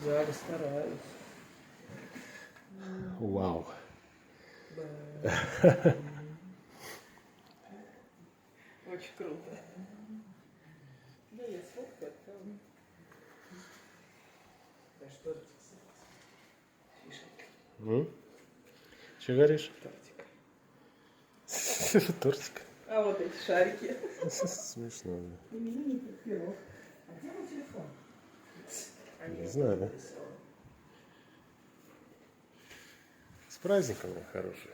Жаль, стараюсь. Вау. Очень круто. Да, я сфоткаю, отправлю. Да что это? Фишка. Что говоришь? Тортик. Тортик. А вот эти шарики. Смешно. Именинник пирог. А где мой телефон? Не знаю. С праздником, хороший.